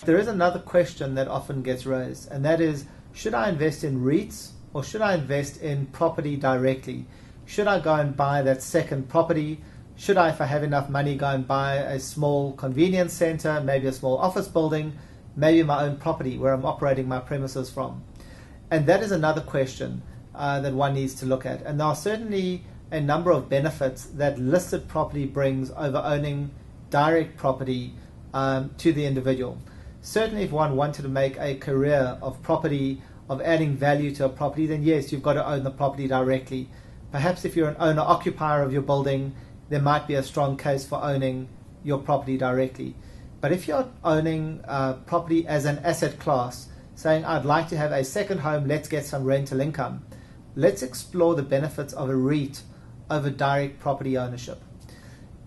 There is another question that often gets raised, and that is, should I invest in REITs or should I invest in property directly? Should I go and buy that second property? Should I, if I have enough money, go and buy a small convenience center, maybe a small office building, maybe my own property where I'm operating my premises from? And that is another question that one needs to look at. And there are certainly a number of benefits that listed property brings over owning direct property to the individual. Certainly if one wanted to make a career of property, of adding value to a property, then yes, you've got to own the property directly. Perhaps if you're an owner-occupier of your building, there might be a strong case for owning your property directly. But if you're owning property as an asset class, saying, I'd like to have a second home, let's get some rental income, let's explore the benefits of a REIT over direct property ownership.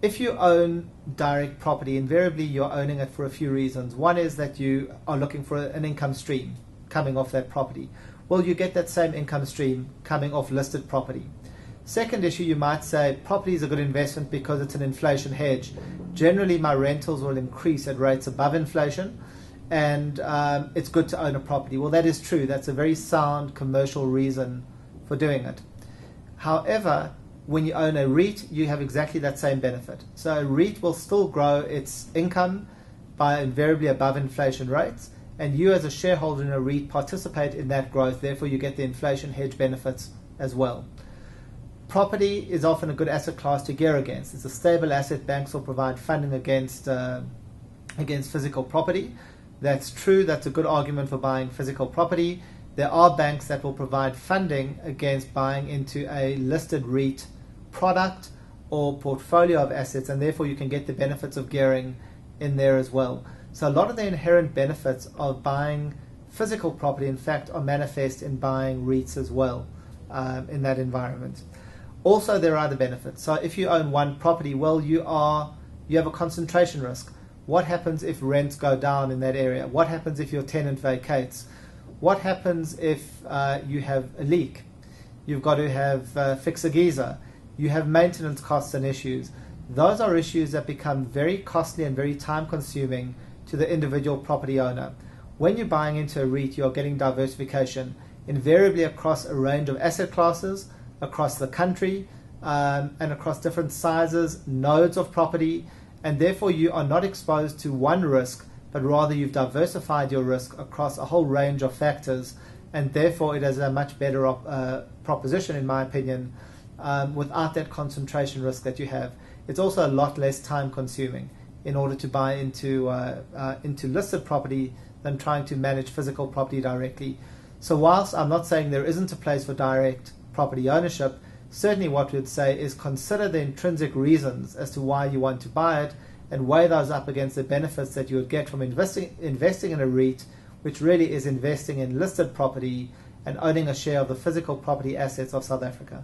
If you own direct property, invariably you're owning it for a few reasons. One is that you are looking for an income stream coming off that property. Well, you get that same income stream coming off listed property. Second issue, you might say property is a good investment because it's an inflation hedge. Generally, my rentals will increase at rates above inflation, and it's good to own a property. Well, that is true. That's a very sound commercial reason for doing it. However, when you own a REIT, you have exactly that same benefit. So a REIT will still grow its income by invariably above inflation rates, and you as a shareholder in a REIT participate in that growth. Therefore, you get the inflation hedge benefits as well. Property is often a good asset class to gear against. It's a stable asset. Banks will provide funding against physical property. That's true. That's a good argument for buying physical property. There are banks that will provide funding against buying into a listed REIT product or portfolio of assets, and therefore you can get the benefits of gearing in there as well. So a lot of the inherent benefits of buying physical property, in fact, are manifest in buying REITs as well in that environment. Also, there are other benefits. So if you own one property, well, you have a concentration risk. What happens if rents go down in that area? What happens if your tenant vacates? What happens if you have a leak? You've got to have fix a geyser. You have maintenance costs and issues. Those are issues that become very costly and very time consuming to the individual property owner. When you're buying into a REIT, you're getting diversification, invariably across a range of asset classes, across the country, and across different sizes, nodes of property, and therefore you are not exposed to one risk, but rather you've diversified your risk across a whole range of factors, and therefore it is a much better proposition, in my opinion, without that concentration risk that you have. It's also a lot less time consuming in order to buy into listed property than trying to manage physical property directly. So whilst I'm not saying there isn't a place for direct property ownership, certainly what we'd say is consider the intrinsic reasons as to why you want to buy it and weigh those up against the benefits that you would get from investing in a REIT, which really is investing in listed property and owning a share of the physical property assets of South Africa.